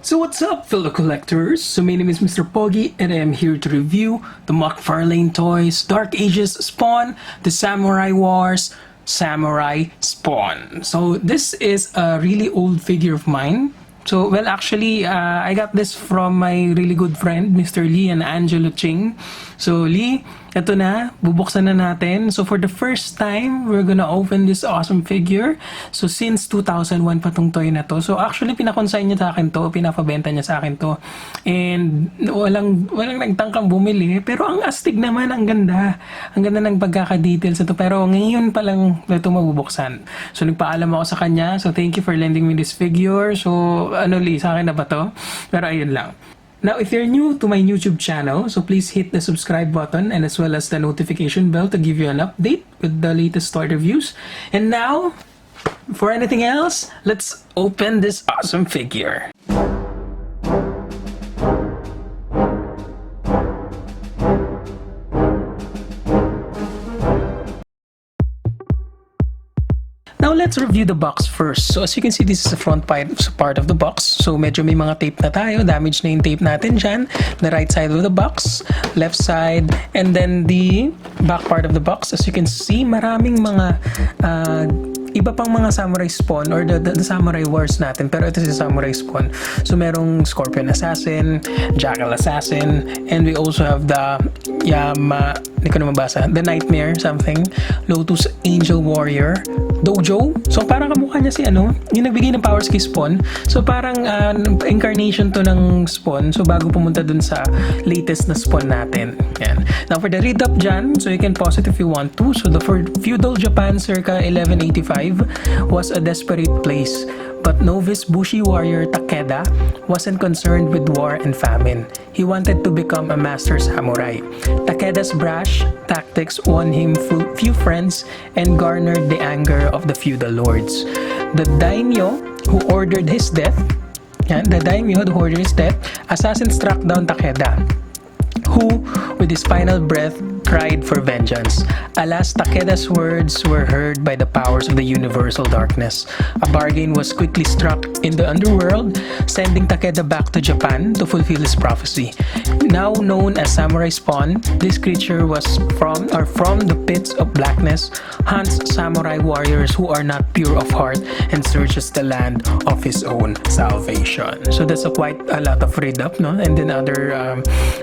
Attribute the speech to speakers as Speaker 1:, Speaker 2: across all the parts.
Speaker 1: So what's up, fellow collectors? So my name is Mr. Pogi and I am here to review the McFarlane Toys Dark Ages Spawn, the Samurai Wars Samurai Spawn. So this is a really old figure of mine. So well, actually, I got this from my really good friend, Mr. Lee and Angelo Ching. So Lee, eto na, bubuksan na natin. So for the first time, we're gonna open this awesome figure. So since 2001 pa tong toy na to. So actually, pinakonsign niya sa akin to, pinapabenta niya sa akin to. And walang nagtangkang bumili. Pero ang astig naman, ang ganda. Ang ganda ng pagkaka-details ito. Pero ngayon pa lang ito mabubuksan. So nagpaalam ako sa kanya. So thank you for lending me this figure. So Lee, sa akin na ba to? Pero ayun lang. Now, if you're new to my YouTube channel, so please hit the subscribe button and as well as the notification bell to give you an update with the latest toy reviews. And now, before anything else, let's open this awesome figure. Now, let's review the box first. So, as you can see, this is the front part of the box. So, medyo may mga tape na tayo. Damage na yung tape natin dyan. The right side of the box, left side, and then the back part of the box. As you can see, maraming mga iba pang mga Samurai Spawn or the Samurai Wars natin. Pero ito si Samurai Spawn. So, merong Scorpion Assassin, Jackal Assassin, and we also have the hindi ko na mabasa, the Nightmare something, Lotus Angel Warrior, Dojo. So parang kamukha niya si yung nagbigay ng powers kay Spawn. So parang incarnation to ng Spawn. So bago pumunta dun sa latest na Spawn natin. Yan. Now for the read up dyan, so you can pause it if you want to. So the feudal Japan circa 1185 was a desperate place. But novice Bushi warrior Takeda wasn't concerned with war and famine. He wanted to become a master samurai. Takeda's brash tactics won him few friends and garnered the anger of the feudal lords. The daimyo who ordered his death, assassin struck down Takeda, who, with his final breath, cried for vengeance. Alas, Takeda's words were heard by the powers of the universal darkness. A bargain was quickly struck in the underworld, sending Takeda back to Japan to fulfill his prophecy. Now known as Samurai Spawn, this creature was from the pits of blackness, hunts samurai warriors who are not pure of heart, and searches the land of his own salvation. So that's quite a lot of read up, no? And then other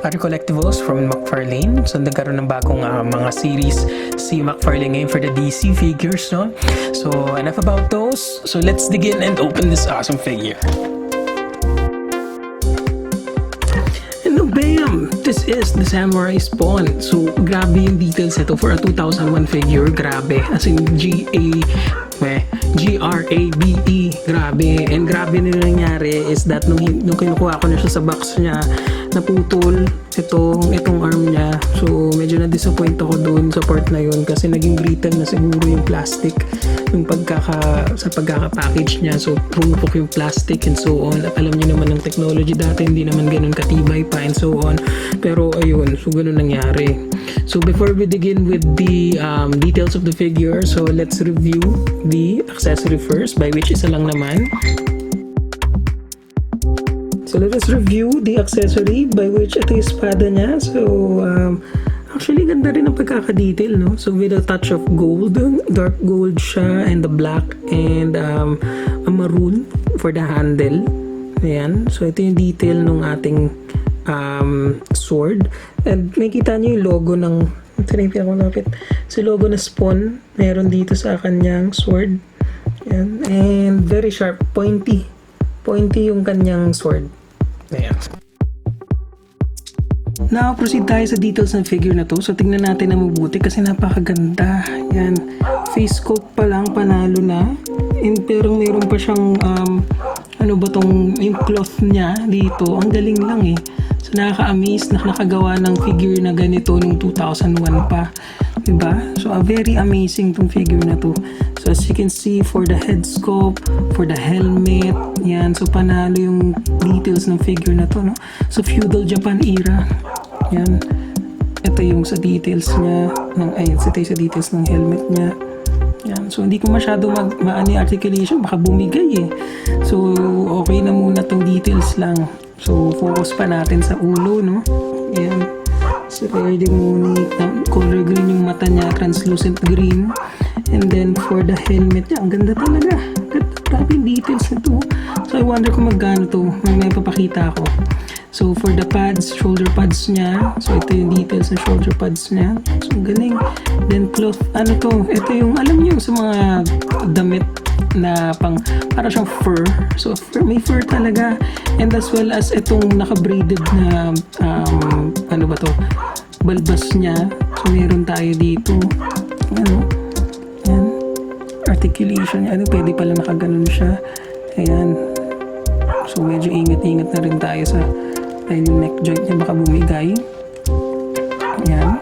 Speaker 1: collectibles from McFarlane. So nagkaroon ng bagong mga series si McFarlane ngayon for the DC figures, no? So enough about those. So let's dig in and open this awesome figure. And bam! This is the Samurai Spawn. So grabe yung details ito for a 2001 figure. Grabe. As in G-R-A-B-E. Grabe. And grabe na nangyari is that nung kinukuha ko na siya sa box niya, naputol itong arm niya. So medyo na-disappoint ako doon sa part na yun kasi naging brittle na siguro yung plastic yung sa pagkaka-package niya. So pumupok yung plastic and so on. At alam niyo naman ng technology dati hindi naman ganun katibay pa and so on. Pero ayun, so ganun nangyari. So before we begin with the details of the figure, so let's review the accessory first, by which isa lang naman. So let us review the accessory, by which ito yung espada niya. So actually ganda rin ang pagkaka-detail, no? So with a touch of gold, dark gold siya, and the black and a maroon for the handle. Ayan. So ito yung detail ng ating sword. And makikita niyo yung logo ng si logo na Spawn meron dito sa kanyang sword. Ayan. And very sharp, pointy yung kanyang sword. Ayan. Now, proceed tayo sa details ng figure na to. So, tingnan natin na mabuti kasi napakaganda. Yan. Face sculpt pa lang, panalo na. And pero meron pa siyang, yung cloth niya dito. Ang galing lang eh. So, nakaka-amaze na nakagawa ng figure na ganito nung 2001 pa. Diba? So, very amazing tong figure na to. So, as you can see, for the head sculpt, for the helmet, yan. So, panalo yung details ng figure na to, no? So, feudal Japan era. Yan. Ito yung sa details niya. Ito yung sa details ng helmet niya. Yan. So, hindi ko masyado maano yung articulation, baka bumigay eh. So, okay na muna tong details lang. So, focus pa natin sa ulo, no? Yan. So, pwede muna color green yung mata niya, translucent green. And then, for the helmet niya, ang ganda talaga. Ganda, grabe yung details nito. So, I wonder kung magkano to. May papakita ako. So, for the pads, shoulder pads niya. So, ito yung details ng shoulder pads niya. So, galing. Then, cloth, ano to? Ito yung, alam niyo, sa mga damit na para siyang fur. So, may fur talaga. And as well as itong naka-braided na, ano ba to? Balbas niya. So, meron tayo dito. Ano? Ayan. Articulation niya. Ano, pwede pala nakaganon siya. Ayan. So, medyo ingat-ingat na rin tayo sa dahil yung neck joint niya baka bumigay. Ayan.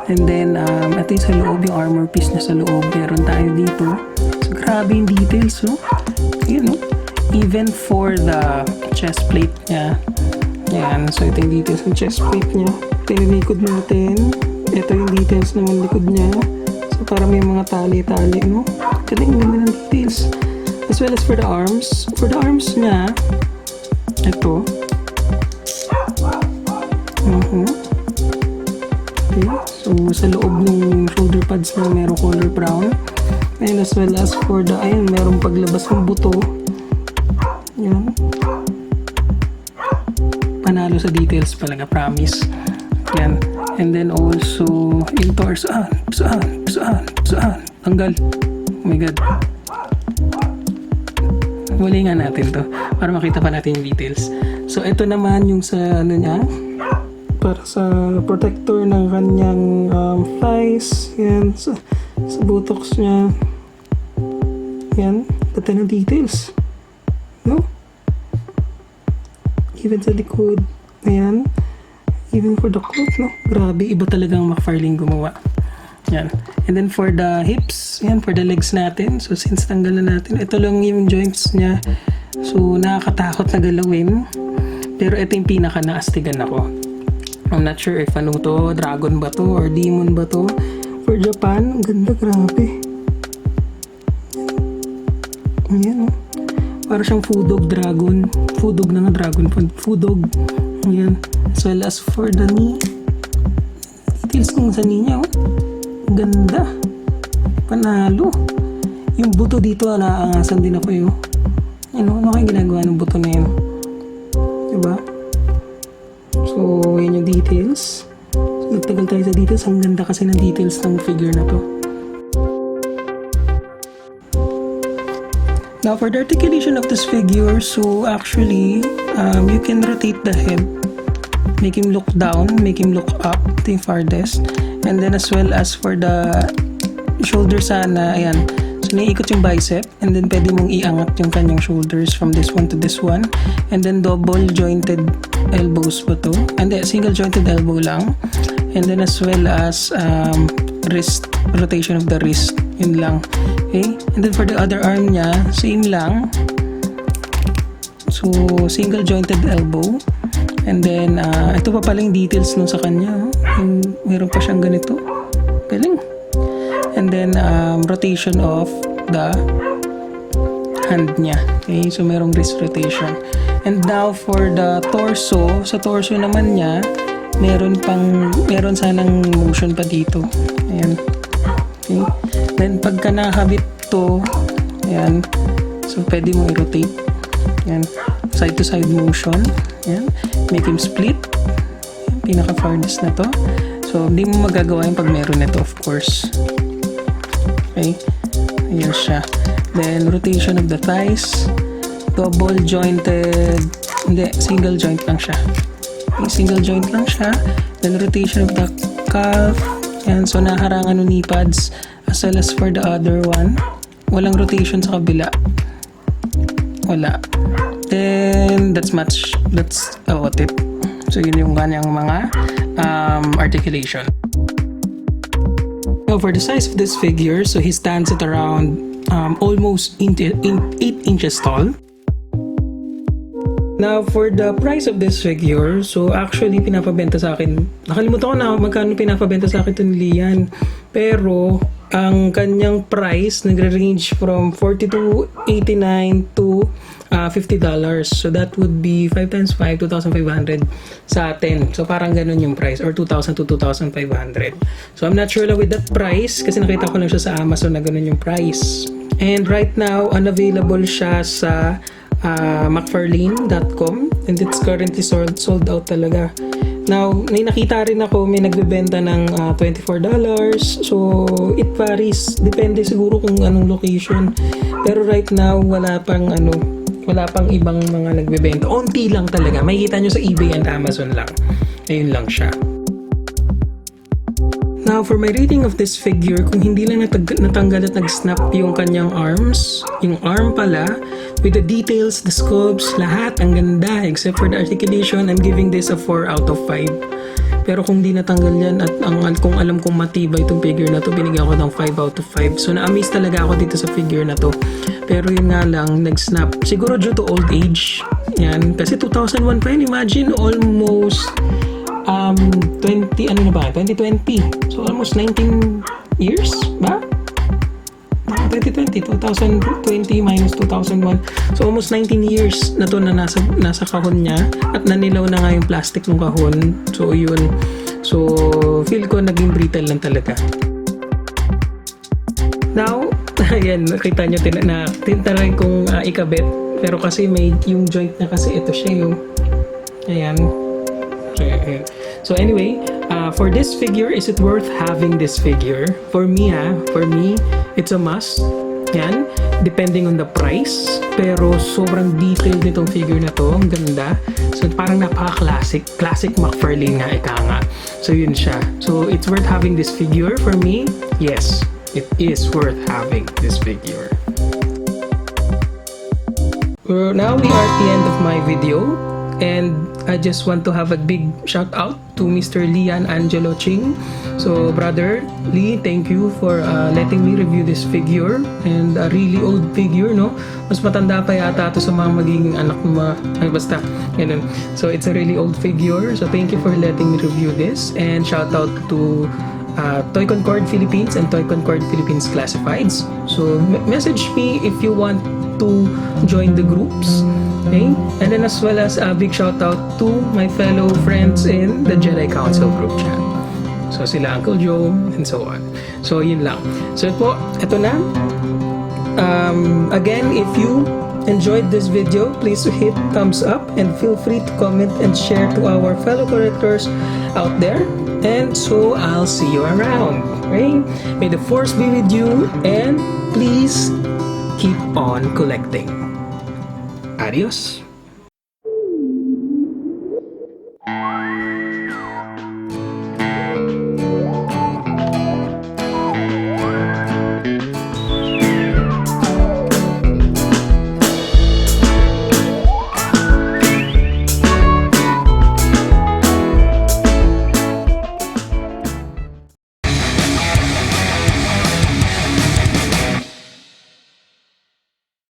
Speaker 1: And then, ito yung sa loob, yung armor piece na sa loob. Meron tayo dito. So, grabe yung details, no? Ayan, no? Even for the chest plate niya. Ayan. So, ito yung details ng chest plate niya. Ito yung likod natin. Ito yung details naman likod niya. So, para may mga tali-tali, no? Galing naman ng details. As well as for the arms. For the arms niya, ito. Okay. So, sa loob ng shoulder pads na merong color brown. And as well as for the, ayan, merong paglabas ng buto. Yan. Panalo sa details talaga, promise. Yan. And then also, yung torso. Tanggal. Oh my God. Muli nga natin to para makita pa natin yung details. So, ito naman yung sa ano niya, para sa protector ng kanyang thighs. Yan, sa buttocks niya. Yan, ganda ng details, no? Even sa likod. Ayan, even for the cloth, no? Grabe, iba talagang McFarlane gumawa. Yan. And then for the hips, yan, for the legs natin. So, since tanggal na natin, ito lang yung joints niya. So, nakakatakot na galawin. Pero ito yung pinaka naastigan ako. I'm not sure if ano to, dragon ba to, or demon ba to. For Japan, ang ganda, grabe. Ayan, oh. Para siyang fudog dragon. Fudog na nga, dragon. Fudog. Ayan. As well as for the knee. Details ng sa knee niya, oh. Ganda. Panalo. Yung buto dito, naaangasan din ako yun. Ano kayong ginagawa ng buto na yun? Diba? So, yun yung details. So, nagtagal tayo sa details. Ang ganda kasi ng details ng figure na to. Now, for the articulation of this figure, so actually, you can rotate the head. Make him look down, make him look up, ito yung farthest. And then as well as for the shoulder sana, ayan. So, naiikot yung bicep, and then pwede mong iangat yung kanyang shoulders from this one to this one. And then double jointed elbows ba to? And then single jointed elbow lang. And then as well as wrist, rotation of the wrist. Yun lang. Okay? And then for the other arm niya, same lang. So, single jointed elbow. And then, ito pa pala yung details nun sa kanya. Yung, meron pa siyang ganito. Galing. And then, rotation of the hand niya. Okay? So, merong wrist rotation. And now, for the torso, sa torso naman niya, meron sanang motion pa dito. Ayan. Okay? Then, pagka nakabit to, ayan, so, pwede mo i-rotate. Ayan. Side-to-side motion. Ayan. Make him split. Ayan. Pinaka-farthest na to. So, hindi mo magagawa yung pag meron nito, of course. Okay? Ayan siya. Then, rotation of the thighs. Double jointed. Hindi, single joint lang siya. Okay, single joint lang siya. Then, rotation of the calf. Ayan. So, naharangan ng knee pads. As well as for the other one. Walang rotation sa kabila. Wala. Then, that's about it. So, yun yung kanyang mga articulation. Now, for the size of this figure, so he stands at around almost 8 inches tall. Now, for the price of this figure, so actually, pinapabenta sa akin, nakalimutan ko na magkano pinapabenta sa akin ito ni Lian. Pero, ang kanyang price nagre-range from $42.89 to $50. So that would be 5 times 5, 2,500 sa atin. So parang ganun yung price, or 2,000 to 2,500. So I'm not sure with that price kasi nakita ko lang siya sa Amazon na ganun yung price. And right now, unavailable siya sa McFarlane.com, and it's currently sold out talaga. Now, may nakita rin ako, may nagbebenta ng $24. So, it varies. Depende siguro kung anong location. Pero right now, wala pang ibang mga nagbebenta. Onti lang talaga. Makikita nyo sa eBay and Amazon lang. Ayun lang siya. Now, for my rating of this figure, kung hindi lang natanggal at nag-snap yung kanyang arms, yung arm pala, with the details, the sculpts, lahat, ang ganda, except for the articulation, I'm giving this a 4 out of 5. Pero kung di natanggal yan at kung alam kong matibay itong figure na to, binigyan ko ng 5 out of 5. So, na-amaze talaga ako dito sa figure na to. Pero yun nga lang, nag-snap. Siguro due to old age. Yan. Kasi 2001 pa yun. Imagine, almost 2020. So, almost 19 years ba? 2020 minus 2001. So, almost 19 years na to na nasa kahon niya at nanilaw na nga yung plastic ng kahon. So, yun. So, feel ko naging brittle lang talaga. Now, ayan, nakita nyo, tintaray kong ikabit. Pero kasi may yung joint na kasi ito siya yung, ayan. So anyway, for this figure, is it worth having this figure? For me, it's a must. Yan, depending on the price. Pero sobrang detailed nitong figure na to. Ang ganda. So parang napaka-classic. Classic McFarlane nga, ika nga. So yun siya. So it's worth having this figure for me? Yes, it is worth having this figure. Now we are at the end of my video. And I just want to have a big shout out to Mr. Lian Angelo Ching. So brother Lee, thank you for letting me review this figure. And a really old figure, no? Mas matanda pa yata ito sa mga magiging anak mo. Ay basta, ganun. So it's a really old figure. So thank you for letting me review this. And shout out to Toy CONCORD Philippines and Toy CONCORD Philippines Classifieds. So message me if you want to join the groups. Okay? And then as well as a big shout out to my fellow friends in the Jedi Council group chat. So sila Uncle Joe and so on. So yun lang. So ito na. Again, if you enjoyed this video, please hit thumbs up and feel free to comment and share to our fellow collectors out there. And so I'll see you around. Okay? May the force be with you and please keep on collecting. Adios.